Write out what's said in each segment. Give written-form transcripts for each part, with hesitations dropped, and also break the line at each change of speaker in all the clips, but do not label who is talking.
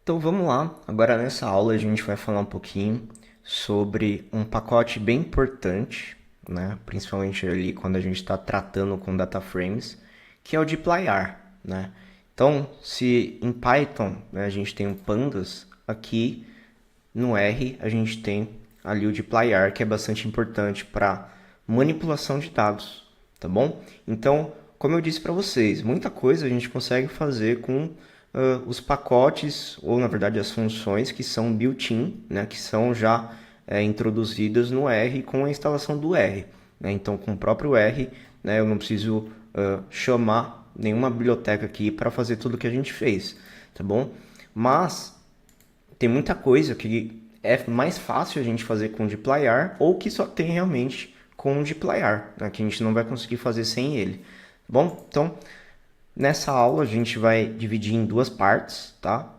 Então vamos lá, agora nessa aula a gente vai falar um pouquinho sobre um pacote bem importante, né? Principalmente ali quando a gente está tratando com data frames, que é o dplyr, né? Então, se em Python, né, a gente tem o pandas, aqui no R a gente tem ali o dplyr, que é bastante importante para manipulação de dados, tá bom? Então, como eu disse para vocês, muita coisa a gente consegue fazer com os pacotes, ou na verdade as funções que são built-in, né, que são já introduzidas no R com a instalação do R. Né? Então, com o próprio R, né, eu não preciso chamar nenhuma biblioteca aqui para fazer tudo que a gente fez, tá bom? Mas tem muita coisa que é mais fácil a gente fazer com o dplyr ou que só tem realmente com o dplyr, né, que a gente não vai conseguir fazer sem ele. Bom, então nessa aula a gente vai dividir em duas partes, tá?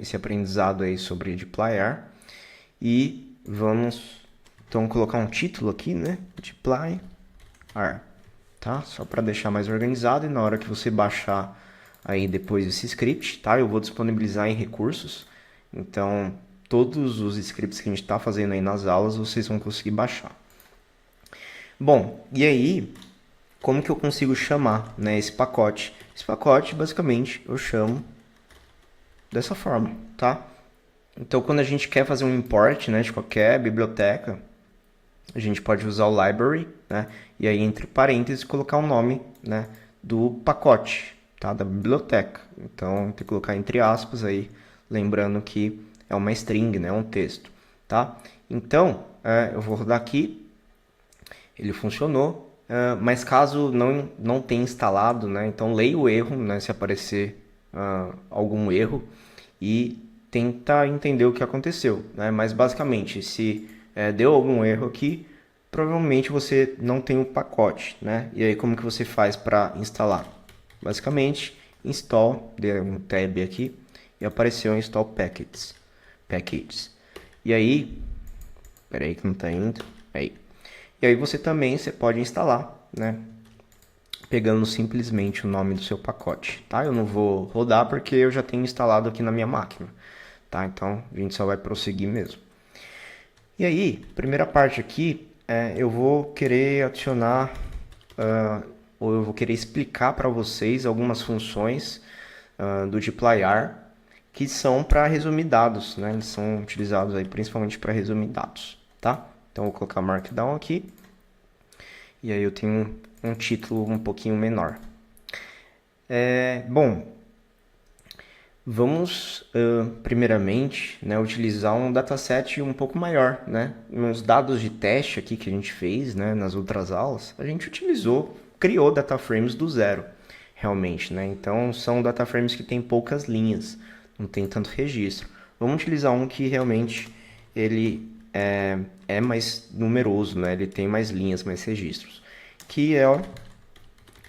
Esse aprendizado aí sobre dplyr e vamos então colocar um título aqui, né? Dplyr, tá? Só para deixar mais organizado e na hora que você baixar aí depois esse script, tá? Eu vou disponibilizar em recursos, então todos os scripts que a gente está fazendo aí nas aulas vocês vão conseguir baixar. Bom, e aí como que eu consigo chamar, né, esse pacote? Esse pacote, basicamente, eu chamo dessa forma, tá? Então, quando a gente quer fazer um import, né, de qualquer biblioteca, a gente pode usar o library, né, e aí entre parênteses colocar o nome, né, do pacote, tá, da biblioteca. Então, tem que colocar entre aspas aí, lembrando que é uma string, né, um texto, tá? Então, eu vou rodar aqui, ele funcionou, mas caso não tenha instalado, né, então leia o erro, né, se aparecer algum erro e tenta entender o que aconteceu, né? Mas basicamente, se deu algum erro aqui, provavelmente você não tem o pacote, né? E aí como que você faz para instalar? Basicamente, install, dê um tab aqui e apareceu install packages. E aí, peraí que não está indo, aí. E aí você pode instalar, né? Pegando simplesmente o nome do seu pacote, tá? Eu não vou rodar porque eu já tenho instalado aqui na minha máquina, tá? Então a gente só vai prosseguir mesmo. E aí, primeira parte aqui, eu vou querer adicionar, ou eu vou querer explicar para vocês algumas funções do dplyr que são para resumir dados, né? Eles são utilizados aí principalmente para resumir dados, tá? Então eu vou colocar markdown aqui e aí eu tenho um título um pouquinho menor. Bom, vamos primeiramente, né, utilizar um dataset um pouco maior, né? Nos dados de teste aqui que a gente fez, né, nas outras aulas, a gente criou dataframes do zero, realmente, né? Então são dataframes que têm poucas linhas, não tem tanto registro. Vamos utilizar um que realmente ele é mais numeroso, né? Ele tem mais linhas, mais registros, que é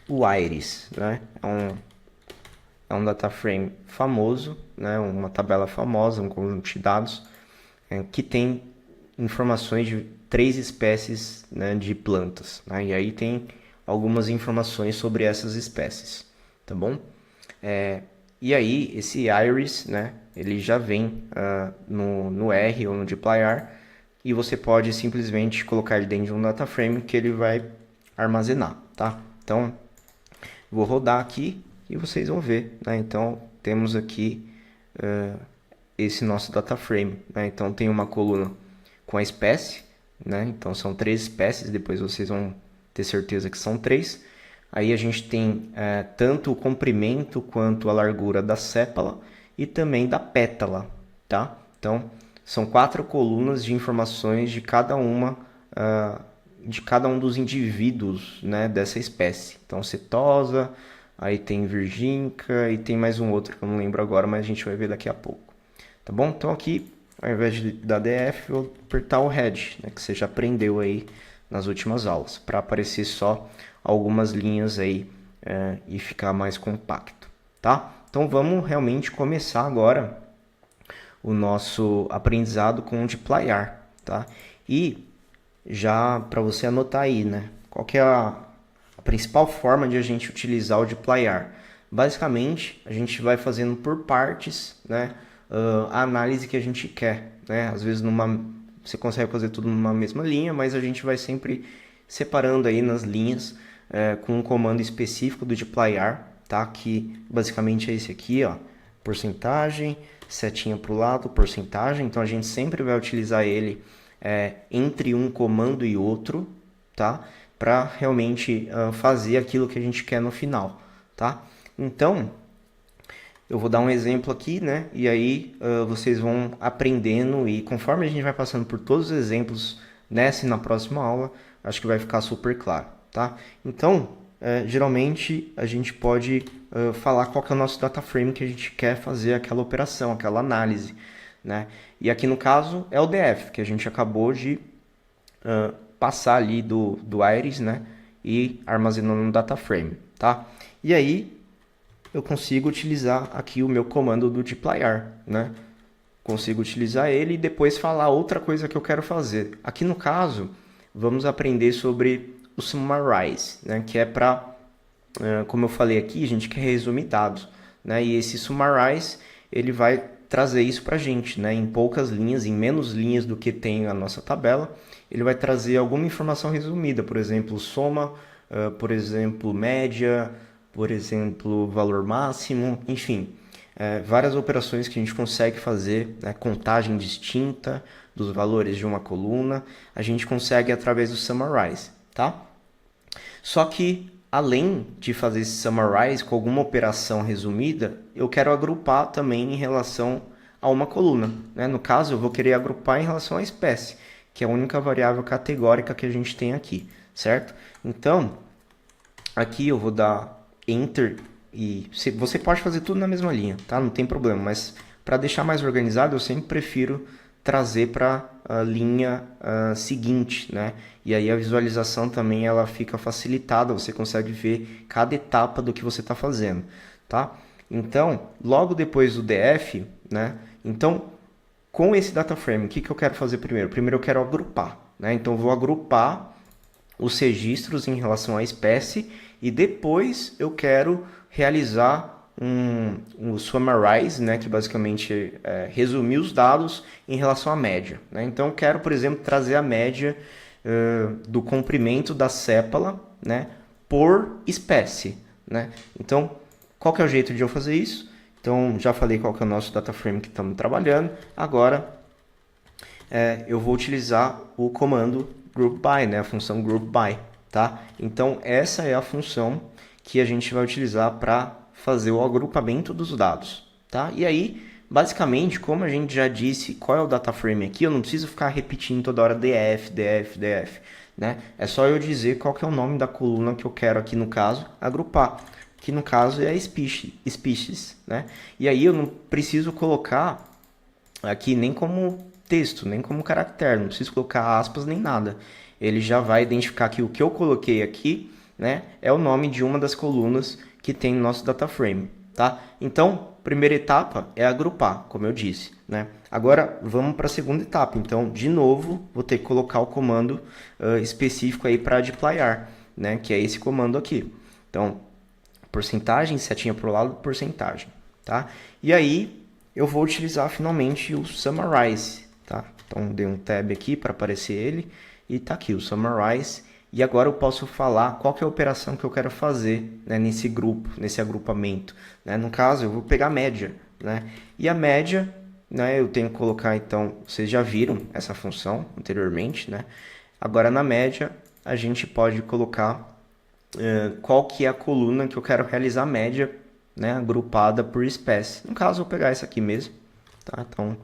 o Iris, né? É um data frame famoso, né? Uma tabela famosa, um conjunto de dados que tem informações de 3 espécies, né, de plantas. Né? E aí tem algumas informações sobre essas espécies, tá bom? E aí esse iris, né, ele já vem no R ou no dplyr e você pode simplesmente colocar ele dentro de um data frame que ele vai armazenar, tá? Então vou rodar aqui e vocês vão ver, né? Então temos aqui esse nosso data frame, né? Então tem uma coluna com a espécie, né? Então são 3 espécies, depois vocês vão ter certeza que são 3. Aí a gente tem tanto o comprimento quanto a largura da sépala e também da pétala, tá? Então são 4 colunas de informações de cada um dos indivíduos, né, dessa espécie. Então setosa, aí tem virgínica e tem mais um outro que eu não lembro agora, mas a gente vai ver daqui a pouco. Tá bom? Então aqui, ao invés de dar DF, eu vou apertar o Head, né, que você já aprendeu aí nas últimas aulas, para aparecer só algumas linhas aí e ficar mais compacto, tá? Então vamos realmente começar agora o nosso aprendizado com o dplyr, tá? E já para você anotar aí, né? Qual que é a principal forma de a gente utilizar o dplyr? Basicamente, a gente vai fazendo por partes, né? a análise que a gente quer, né? Às vezes você consegue fazer tudo numa mesma linha, mas a gente vai sempre separando aí nas linhas com um comando específico do dplyr, tá? Que basicamente é esse aqui, ó, porcentagem, setinha para o lado, porcentagem. Então a gente sempre vai utilizar ele entre um comando e outro, tá? Para realmente fazer aquilo que a gente quer no final, tá? Então eu vou dar um exemplo aqui, né? E aí vocês vão aprendendo e conforme a gente vai passando por todos os exemplos nessa e na próxima aula, acho que vai ficar super claro, tá? Então, geralmente a gente pode falar qual que é o nosso data frame que a gente quer fazer aquela operação, aquela análise, né? E aqui no caso é o DF, que a gente acabou de passar ali do Iris, né? E armazenando no data frame, tá? E aí eu consigo utilizar aqui o meu comando do dplyr, né? Consigo utilizar ele e depois falar outra coisa que eu quero fazer. Aqui no caso, vamos aprender sobre o summarize, né? Que é para, como eu falei aqui, a gente quer resumir dados, né? E esse summarize, ele vai trazer isso para a gente, né? Em poucas linhas, em menos linhas do que tem a nossa tabela, ele vai trazer alguma informação resumida, por exemplo, soma, por exemplo, média, por exemplo, valor máximo, enfim, várias operações que a gente consegue fazer, né, contagem distinta dos valores de uma coluna, a gente consegue através do summarize, tá? Só que, além de fazer esse summarize com alguma operação resumida, eu quero agrupar também em relação a uma coluna, né? No caso, eu vou querer agrupar em relação à espécie, que é a única variável categórica que a gente tem aqui, certo? Então, aqui eu vou dar Enter e você pode fazer tudo na mesma linha, tá? Não tem problema, mas para deixar mais organizado, eu sempre prefiro trazer para a linha seguinte, né? E aí a visualização também ela fica facilitada, você consegue ver cada etapa do que você está fazendo, tá? Então, logo depois do DF, né? Então, com esse data frame, o que eu quero fazer primeiro? Primeiro eu quero agrupar, né? Então, eu vou agrupar os registros em relação à espécie e depois eu quero realizar um summarize, né, que basicamente é resumir os dados em relação à média, né? Então eu quero, por exemplo, trazer a média do comprimento da sépala, né, por espécie, né? Então, qual que é o jeito de eu fazer isso? Então, já falei qual que é o nosso data frame que estamos trabalhando. Agora, eu vou utilizar o comando group by, né? A função group by, tá? Então, essa é a função que a gente vai utilizar para fazer o agrupamento dos dados, tá? E aí, basicamente, como a gente já disse qual é o data frame aqui, eu não preciso ficar repetindo toda hora df, df, df, né? É só eu dizer qual que é o nome da coluna que eu quero aqui no caso agrupar, que no caso é a species, né? E aí eu não preciso colocar aqui nem como texto, nem como caractere, não preciso colocar aspas nem nada. Ele já vai identificar que o que eu coloquei aqui, né, é o nome de uma das colunas que tem no nosso data frame, tá? Então, primeira etapa é agrupar, como eu disse, né? Agora, vamos para a segunda etapa. Então, de novo, vou ter que colocar o comando específico aí para dplyr, né, que é esse comando aqui. Então, porcentagem, setinha para o lado, porcentagem, tá? E aí, eu vou utilizar finalmente o summarize, tá? Então, dei um tab aqui para aparecer ele e tá aqui o summarize. E agora eu posso falar qual que é a operação que eu quero fazer, né, nesse grupo, nesse agrupamento, né? No caso, eu vou pegar a média, né? E a média, né, eu tenho que colocar, então, vocês já viram essa função anteriormente, né? Agora, na média, a gente pode colocar qual que é a coluna que eu quero realizar a média, né, agrupada por espécie. No caso, eu vou pegar essa aqui mesmo, tá? Então,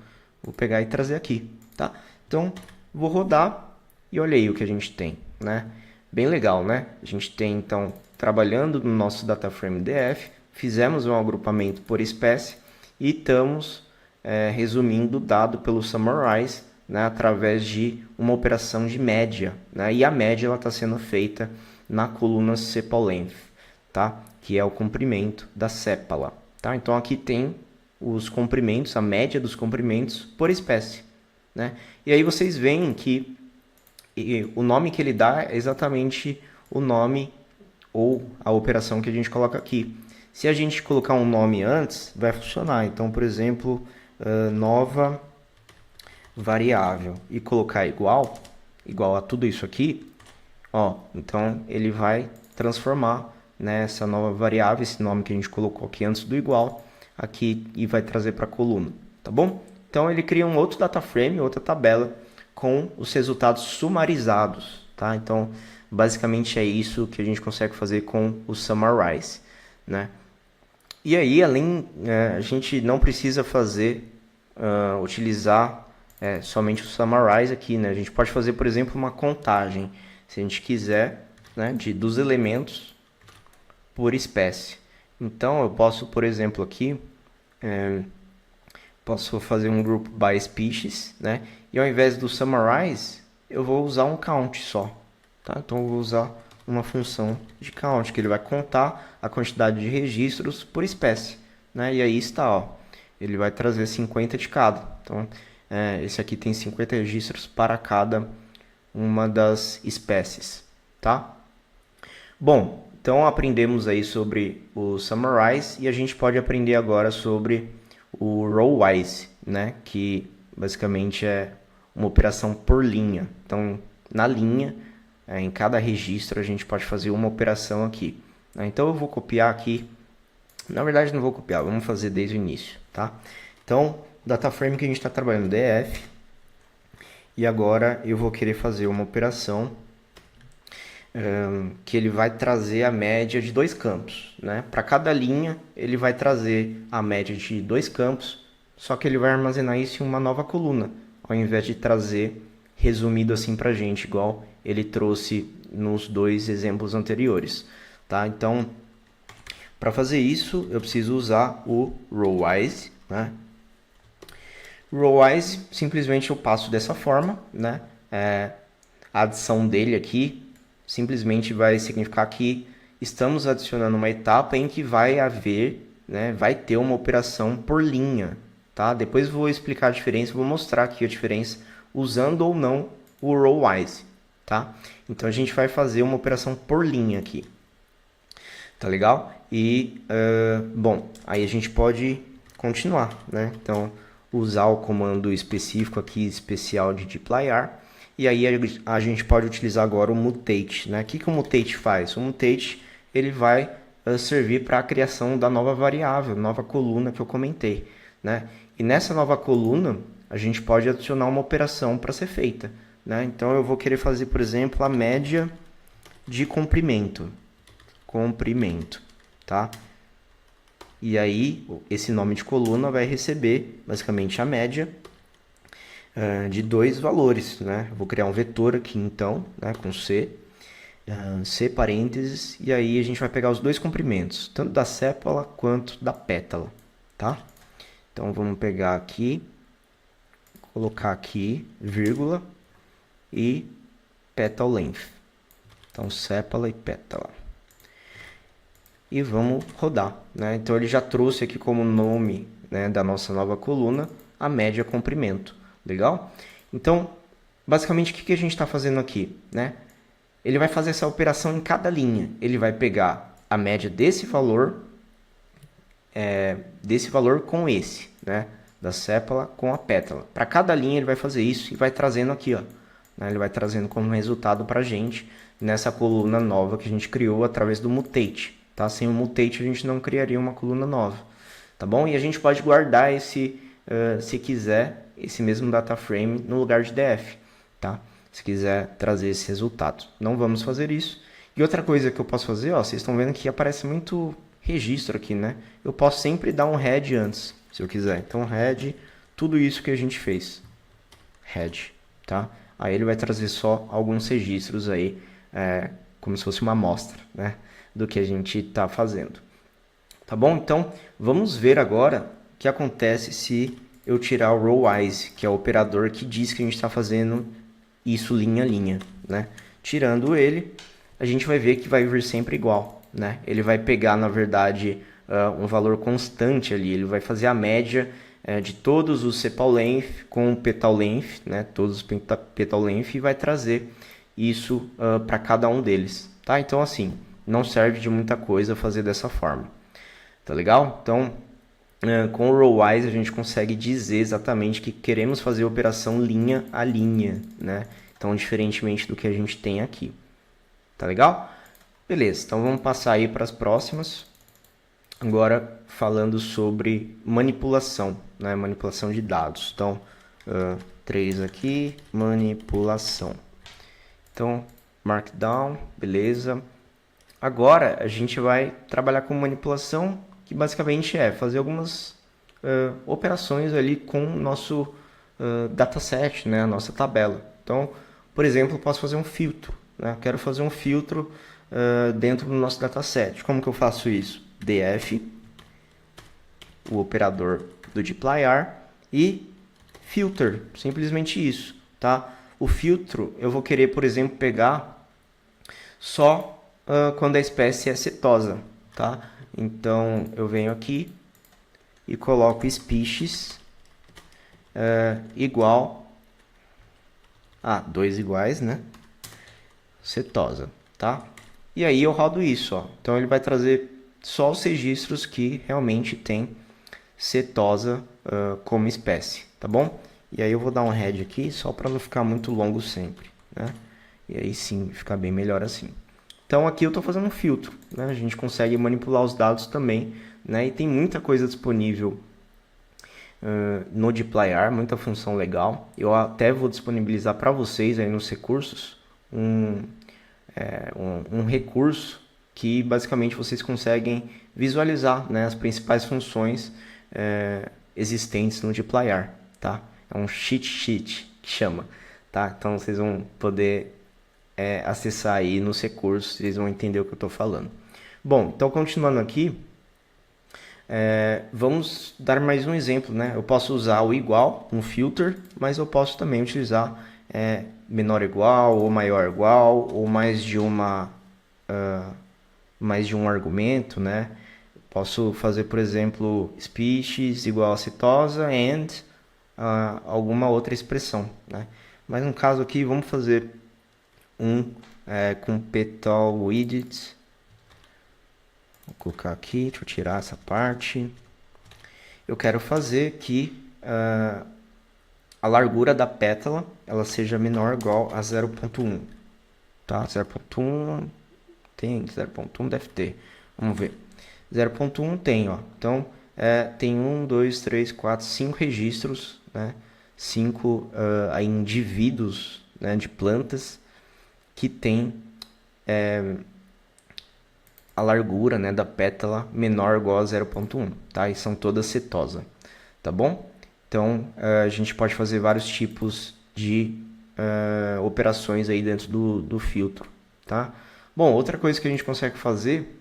vou pegar e trazer aqui, tá? Então, vou rodar e olha aí o que a gente tem, né? Bem legal, né? A gente tem, então, trabalhando no nosso data frame DF, fizemos um agrupamento por espécie e estamos resumindo o dado pelo summarize, né, através de uma operação de média, né? E a média ela está sendo feita na coluna sepal length, tá? Que é o comprimento da sépala, tá? Então aqui tem os comprimentos, a média dos comprimentos por espécie, né? E aí vocês veem que o nome que ele dá é exatamente o nome ou a operação que a gente coloca aqui. Se a gente colocar um nome antes, vai funcionar. Então, por exemplo, nova variável e colocar igual a tudo isso aqui, ó, então ele vai transformar, né, essa nova variável, esse nome que a gente colocou aqui antes do igual, aqui e vai trazer para a coluna, tá bom? Então ele cria um outro data frame, outra tabela com os resultados sumarizados, tá? Então basicamente é isso que a gente consegue fazer com o summarize, né? E aí, a gente não precisa utilizar somente o summarize aqui, né? A gente pode fazer, por exemplo, uma contagem, se a gente quiser, né, dos elementos por espécie. Então, eu posso, por exemplo, aqui, posso fazer um group by species, né? E ao invés do summarize, eu vou usar um count só, tá? Então, eu vou usar uma função de count, que ele vai contar a quantidade de registros por espécie, né? E aí está, ó, ele vai trazer 50 de cada. Então, esse aqui tem 50 registros para cada uma das espécies, tá? Bom, então aprendemos aí sobre o summarize e a gente pode aprender agora sobre o rowwise, né? Que basicamente é uma operação por linha. Então, na linha, em cada registro, a gente pode fazer uma operação aqui, né? Então, eu vou copiar aqui. Na verdade, não vou copiar, vamos fazer desde o início, tá? Então, data frame que a gente está trabalhando, df. E agora eu vou querer fazer uma operação que ele vai trazer a média de dois campos, né? Para cada linha, ele vai trazer a média de dois campos, só que ele vai armazenar isso em uma nova coluna, ao invés de trazer resumido assim para a gente, igual ele trouxe nos dois exemplos anteriores, tá? Então, para fazer isso, eu preciso usar o rowwise, né? Rowwise, simplesmente eu passo dessa forma, né? A adição dele aqui simplesmente vai significar que estamos adicionando uma etapa em que vai haver, né, vai ter uma operação por linha, tá? Depois vou explicar a diferença, vou mostrar aqui a diferença usando ou não o rowwise, tá? Então a gente vai fazer uma operação por linha aqui, tá legal? E, bom, aí a gente pode continuar, né? Então, usar o comando específico aqui, especial de dplyr. E aí a gente pode utilizar agora o mutate, né? O que o mutate faz? O mutate ele vai servir para a criação da nova variável, nova coluna que eu comentei, né? E nessa nova coluna a gente pode adicionar uma operação para ser feita, né? Então eu vou querer fazer, por exemplo, a média de comprimento, tá? E aí esse nome de coluna vai receber basicamente a média de dois valores, né? Vou criar um vetor aqui então, né, com C, C parênteses, e aí a gente vai pegar os dois comprimentos, tanto da sépala quanto da pétala, tá? Então vamos pegar aqui, colocar aqui, vírgula, e petal length. Então sépala e pétala. E vamos rodar, né? Então ele já trouxe aqui como nome, né, da nossa nova coluna a média comprimento. Legal? Então, basicamente, o que a gente está fazendo aqui, né? Ele vai fazer essa operação em cada linha. Ele vai pegar a média desse valor com esse, né? Da sépala com a pétala. Para cada linha ele vai fazer isso e vai trazendo aqui, ó, né? Ele vai trazendo como resultado para a gente nessa coluna nova que a gente criou através do mutate, tá? Sem o mutate a gente não criaria uma coluna nova, tá bom? E a gente pode guardar esse, se quiser, esse mesmo data frame no lugar de df, tá? Se quiser trazer esse resultado. Não vamos fazer isso. E outra coisa que eu posso fazer, ó, vocês estão vendo que aparece muito registro aqui, né? Eu posso sempre dar um head antes, se eu quiser. Então, head, tudo isso que a gente fez. Head, tá? Aí ele vai trazer só alguns registros aí, como se fosse uma amostra, né? Do que a gente está fazendo. Tá bom? Então, vamos ver agora o que acontece se eu tirar o rowwise, que é o operador que diz que a gente está fazendo isso linha a linha, né? Tirando ele, a gente vai ver que vai vir sempre igual, né? Ele vai pegar, na verdade, um valor constante ali, ele vai fazer a média de todos os sepal length com petal length, né? Todos os petal length, e vai trazer isso para cada um deles, tá? Então, assim, não serve de muita coisa fazer dessa forma, tá legal? Então, Com o Rowwise a gente consegue dizer exatamente que queremos fazer a operação linha a linha, né? Então, diferentemente do que a gente tem aqui. Tá legal? Beleza, então vamos passar aí para as próximas. Agora, falando sobre manipulação, né? Manipulação de dados. Então, 3 aqui, manipulação. Então, Markdown, beleza. Agora, a gente vai trabalhar com manipulação, que basicamente é fazer algumas operações ali com o nosso dataset, né? A nossa tabela. Então, por exemplo, eu posso fazer um filtro, né? Eu quero fazer um filtro dentro do nosso dataset. Como que eu faço isso? df, o operador do dplyr e filter, simplesmente isso, tá? O filtro eu vou querer, por exemplo, pegar só quando a espécie é setosa, tá? Então eu venho aqui e coloco species igual a 2 iguais, né? Setosa, tá? E aí eu rodo isso, ó. Então ele vai trazer só os registros que realmente tem setosa como espécie, tá bom? E aí eu vou dar um head aqui só para não ficar muito longo sempre, né? E aí sim, fica bem melhor assim. Então aqui eu estou fazendo um filtro, né? A gente consegue manipular os dados também, né? E tem muita coisa disponível no dplyr, muita função legal. Eu até vou disponibilizar para vocês aí nos recursos um recurso que basicamente vocês conseguem visualizar, né, as principais funções existentes no dplyr, tá? É um cheat sheet que chama, tá? Então vocês vão poder acessar aí nos recursos, vocês vão entender o que eu estou falando. Bom, então continuando aqui, vamos dar mais um exemplo, né? Eu posso usar o igual, um filter, mas eu posso também utilizar menor igual, ou maior igual, ou mais de um argumento, né? Posso fazer, por exemplo, species igual a cetosa and alguma outra expressão, né? Mas no caso aqui, vamos fazer com petal widget. Vou colocar aqui, deixa eu tirar essa parte. Eu quero fazer que a largura da pétala ela seja menor ou igual a 0.1, tá? 0.1 tem, 0.1 deve ter. Vamos ver. 0.1 tem, ó. Então, tem 1, 2, 3, 4, 5 registros, né? 5 indivíduos, né, de plantas que tem a largura, né, da pétala menor ou igual a 0.1, tá? E são todas setosa, tá bom? Então, a gente pode fazer vários tipos de operações aí dentro do filtro, tá? Bom, outra coisa que a gente consegue fazer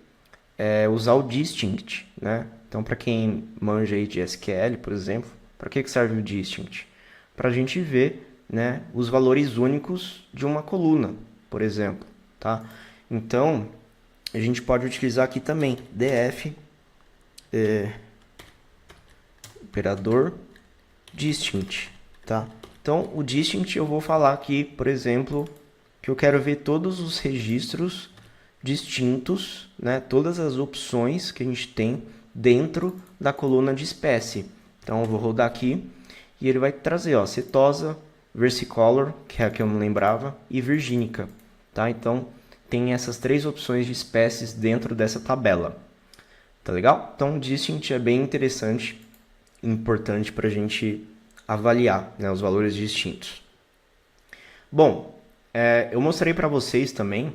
é usar o distinct, né? Então, para quem manja aí de SQL, por exemplo, para que serve o distinct? Para a gente ver, né, os valores únicos de uma coluna, por exemplo, tá? Então, a gente pode utilizar aqui também df operador distinct, tá? Então, o distinct eu vou falar aqui, por exemplo, que eu quero ver todos os registros distintos, né? Todas as opções que a gente tem dentro da coluna de espécie. Então, eu vou rodar aqui e ele vai trazer, ó, setosa, versicolor, que é a que eu não lembrava, e virgínica, tá? Então, tem essas três opções de espécies dentro dessa tabela. Tá legal? Então, o distinct é bem interessante e importante para a gente avaliar, né, os valores distintos. Bom, eu mostrei para vocês também,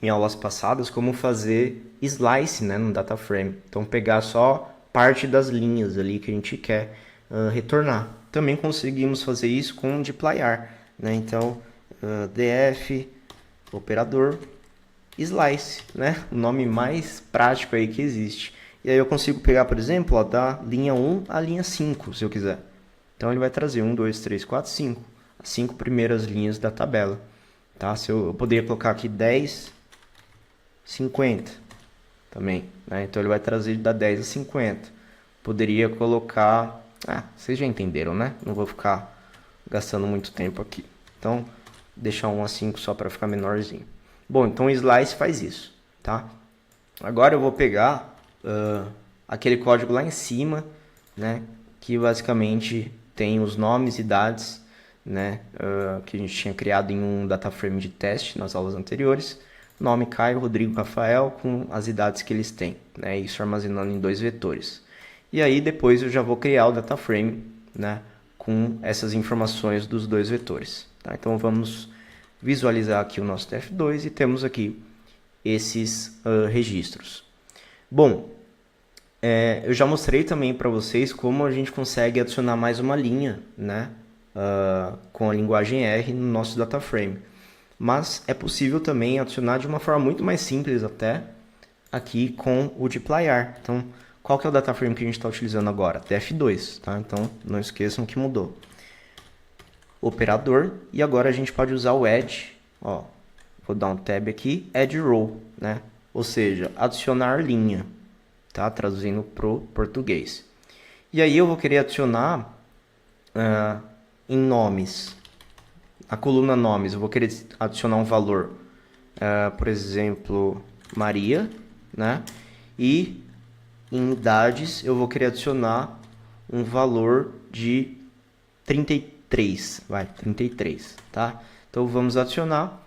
em aulas passadas, como fazer slice, né, no data frame. Então, pegar só parte das linhas ali que a gente quer retornar. Também conseguimos fazer isso com o dplyr, né? Então, df operador slice, né? O nome mais prático aí que existe. E aí eu consigo pegar, por exemplo, ó, da linha 1 à linha 5, se eu quiser. Então ele vai trazer 1, 2, 3, 4, 5. As 5 primeiras linhas da tabela. Tá? Se eu poderia colocar aqui 10, 50 também, né? Então ele vai trazer da 10 a 50. Poderia colocar... vocês já entenderam, né? Não vou ficar gastando muito tempo aqui. Então, deixar 1 a 5 só para ficar menorzinho. Bom, então o slice faz isso, tá? Agora eu vou pegar aquele código lá em cima né? Que basicamente tem os nomes e idades, né? Que a gente tinha criado em um data frame de teste nas aulas anteriores. Nome Caio, Rodrigo, Rafael, com as idades que eles têm, né? Isso armazenando em 2 vetores. E aí depois eu já vou criar o data frame, né? Com essas informações dos 2 vetores. Tá? Então vamos visualizar aqui o nosso TF2 e temos aqui esses registros. Bom, eu já mostrei também para vocês como a gente consegue adicionar mais uma linha, né, com a linguagem R no nosso data frame. Mas é possível também adicionar de uma forma muito mais simples até aqui com o dplyr. Então, qual que é o data frame que a gente está utilizando agora? TF2, tá? Então, não esqueçam que mudou. Operador, e agora a gente pode usar o add, ó, vou dar um tab aqui, add row, né? Ou seja, adicionar linha, tá? Traduzindo para o português. E aí eu vou querer adicionar em nomes, a coluna nomes, eu vou querer adicionar um valor, por exemplo, Maria, né? E em idades eu vou querer adicionar um valor de 33, 33, tá? Então vamos adicionar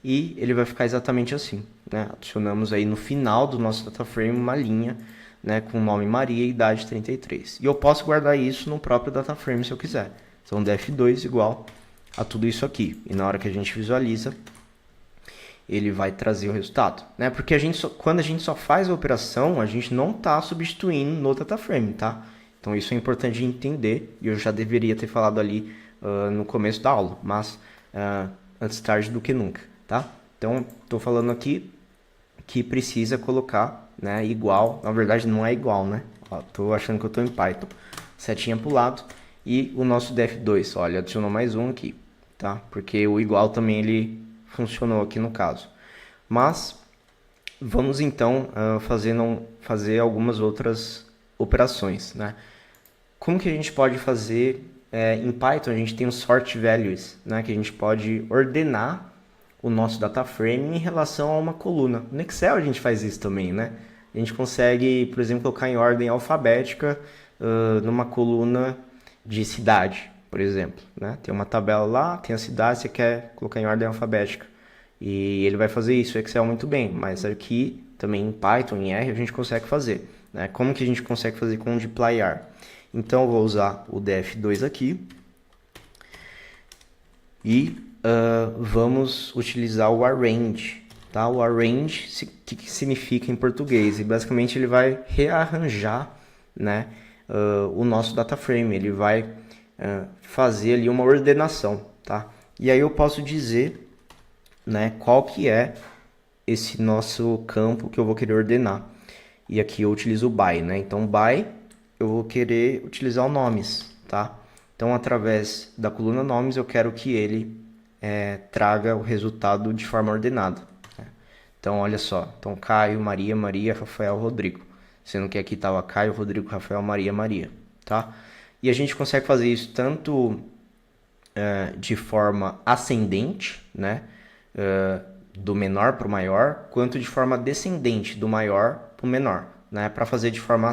e ele vai ficar exatamente assim, né? Adicionamos aí no final do nosso data frame uma linha, né, com o nome Maria e idade 33. E eu posso guardar isso no próprio data frame se eu quiser. Então df2 igual a tudo isso aqui. E na hora que a gente visualiza, ele vai trazer o resultado, né? Porque quando a gente só faz a operação, a gente não está substituindo no data frame, tá? Então isso é importante de entender, e eu já deveria ter falado ali no começo da aula, mas antes tarde do que nunca, tá? Então, estou falando aqui que precisa colocar, né, igual, na verdade não é igual, né? Estou achando que eu estou em Python. Setinha para o lado e o nosso df2, olha, adicionou mais um aqui, tá? Porque o igual também ele funcionou aqui no caso. Mas vamos então fazer algumas outras operações, né? Como que a gente pode fazer em Python? A gente tem os sort values, né? Que a gente pode ordenar o nosso data frame em relação a uma coluna. No Excel a gente faz isso também, né? A gente consegue, por exemplo, colocar em ordem alfabética numa coluna de cidade, por exemplo, né? Tem uma tabela lá, tem a cidade, você quer colocar em ordem alfabética. E ele vai fazer isso, o Excel muito bem, mas aqui também em Python, em R, a gente consegue fazer, né? Como que a gente consegue fazer com o dplyr? Então eu vou usar o df2 aqui e vamos utilizar o arrange, tá? O arrange, que significa em português? E basicamente ele vai rearranjar, né, o nosso data frame, ele vai fazer ali uma ordenação, tá? E aí eu posso dizer, né, qual que é esse nosso campo que eu vou querer ordenar. E aqui eu utilizo o by, né? Então by eu vou querer utilizar o nomes, tá? Então através da coluna nomes eu quero que ele traga o resultado de forma ordenada, né? Então olha só, então Caio, Maria, Maria, Rafael, Rodrigo, sendo que aqui estava Caio, Rodrigo, Rafael, Maria, Maria, tá? E a gente consegue fazer isso tanto de forma ascendente, né? Do menor para o maior, quanto de forma descendente, do maior para o menor, né? Para fazer de forma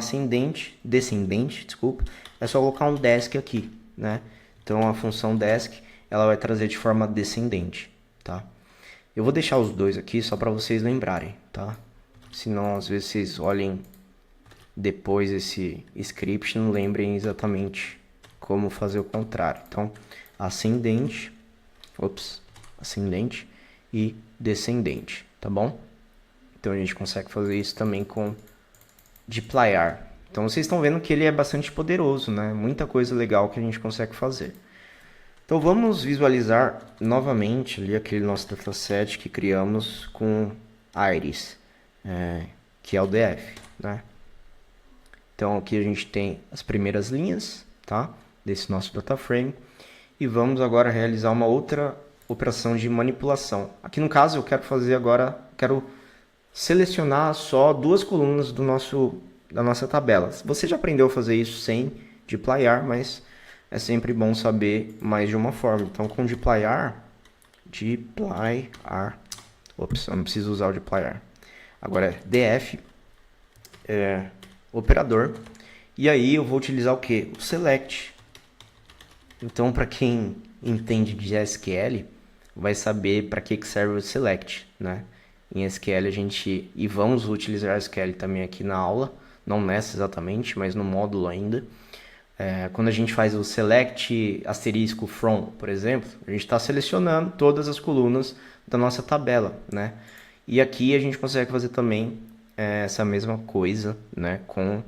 descendente, desculpa, é só colocar um desc aqui, né? Então a função desc ela vai trazer de forma descendente, tá? Eu vou deixar os dois aqui só para vocês lembrarem, tá? Senão às vezes vocês olhem depois esse script e não lembrem exatamente como fazer o contrário. Então ascendente e descendente, tá bom? Então a gente consegue fazer isso também com dplyr. Então vocês estão vendo que ele é bastante poderoso, né? Muita coisa legal que a gente consegue fazer. Então vamos visualizar novamente ali aquele nosso dataset que criamos com Iris, que é o DF, né? Então aqui a gente tem as primeiras linhas, tá? Desse nosso data frame. E vamos agora realizar uma outra operação de manipulação. Aqui no caso eu quero fazer agora, quero selecionar só 2 colunas da nossa tabela. Você já aprendeu a fazer isso sem dplyr, mas é sempre bom saber mais de uma forma. Então com dplyr, eu não preciso usar o dplyr. Agora é df, operador, E aí eu vou utilizar o que? O select. Então, para quem entende de SQL, vai saber para que serve o select, né? Em SQL e vamos utilizar SQL também aqui na aula, não nessa exatamente, mas no módulo ainda. Quando a gente faz o select asterisco from, por exemplo, a gente está selecionando todas as colunas da nossa tabela, né? E aqui a gente consegue fazer também essa mesma coisa, né, com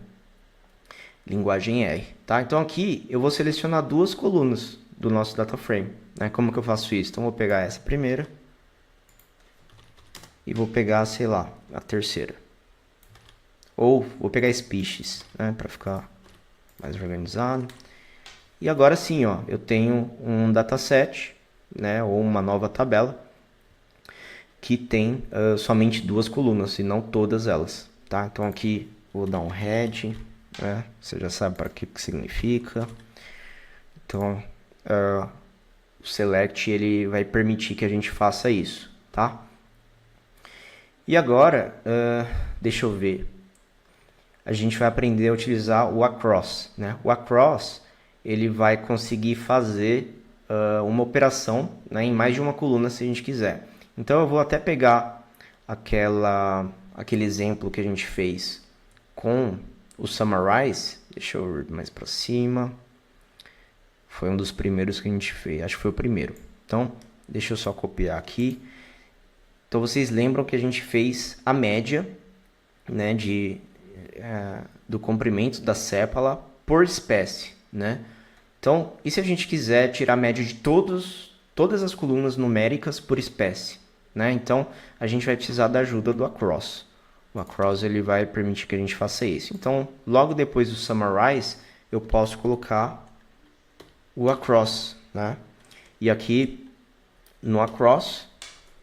linguagem R, tá? Então aqui eu vou selecionar duas colunas do nosso data frame, né? Como que eu faço isso? Então eu vou pegar essa primeira e vou pegar, sei lá, a terceira. Ou vou pegar species, né, para ficar mais organizado. E agora sim, ó, eu tenho um dataset, né, ou uma nova tabela que tem somente duas colunas e não todas elas, tá? Então aqui vou dar um head, né? Você já sabe para que significa. Então o select ele vai permitir que a gente faça isso, tá? E agora, deixa eu ver. A gente vai aprender a utilizar o across, né? O across ele vai conseguir fazer uma operação, né, em mais de uma coluna se a gente quiser. Então eu vou até pegar aquele exemplo que a gente fez com o summarize. Deixa eu ir mais para cima. Foi um dos primeiros que a gente fez. Acho que foi o primeiro. Então, deixa eu só copiar aqui. Então vocês lembram que a gente fez a média, né, do comprimento da sépala por espécie, né? Então, e se a gente quiser tirar a média de todas as colunas numéricas por espécie, né? Então, a gente vai precisar da ajuda do across. O across ele vai permitir que a gente faça isso. Então, logo depois do summarize, eu posso colocar o across, né? E aqui no across,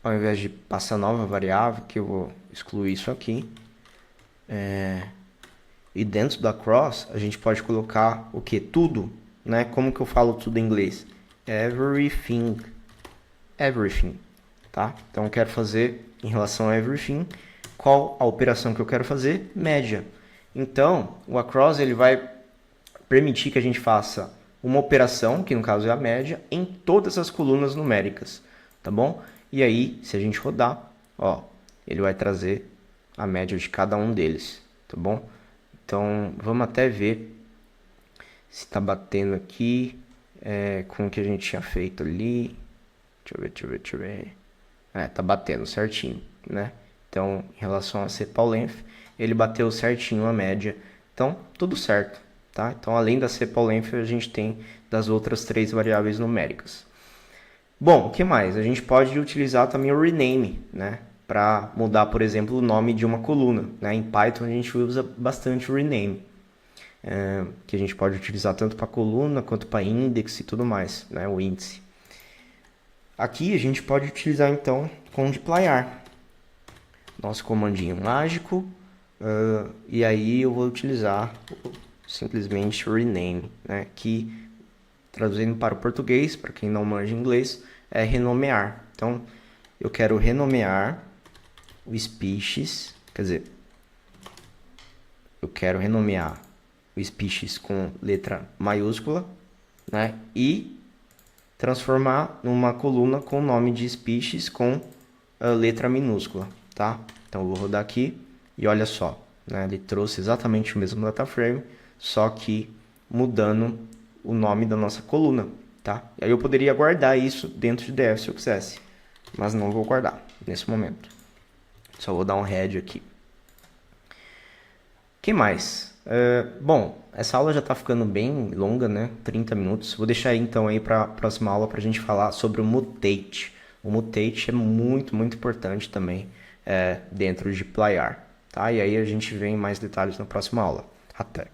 ao invés de passar nova variável, que eu vou excluir isso aqui, e dentro da cross, a gente pode colocar o que? Tudo, né? Como que eu falo tudo em inglês? Everything. Everything, tá? Então eu quero fazer, em relação a everything, qual a operação que eu quero fazer? Média. Então, o across ele vai permitir que a gente faça uma operação, que no caso é a média, em todas as colunas numéricas, tá bom? E aí, se a gente rodar, ó, ele vai trazer a média de cada um deles, tá bom? Então, vamos até ver se está batendo aqui com o que a gente tinha feito ali. Deixa eu ver. Tá batendo certinho, né? Então, em relação a sepal length, ele bateu certinho a média. Então, tudo certo, tá? Então, além da sepal length, a gente tem das outras três variáveis numéricas. Bom, o que mais? A gente pode utilizar também o rename, né? Para mudar, por exemplo, o nome de uma coluna, né? Em Python a gente usa bastante o rename, que a gente pode utilizar tanto para coluna quanto para index e tudo mais, né? O índice. Aqui a gente pode utilizar então com dplyr, nosso comandinho mágico, e aí eu vou utilizar simplesmente rename, né? Que traduzindo para o português, para quem não manja inglês, é renomear. Então eu quero renomear o species, quer dizer, eu quero renomear o species com letra maiúscula, né? E transformar numa coluna com o nome de species com a letra minúscula, tá? Então eu vou rodar aqui e olha só, né? Ele trouxe exatamente o mesmo data frame, só que mudando o nome da nossa coluna, tá? E aí eu poderia guardar isso dentro de DF se eu quisesse, mas não vou guardar nesse momento. Só vou dar um head aqui. Que mais? Bom, essa aula já está ficando bem longa, né? 30 minutos. Vou deixar então aí para a próxima aula para a gente falar sobre o mutate. O mutate é muito, muito importante também dentro de dplyr, tá? E aí a gente vê em mais detalhes na próxima aula. Até!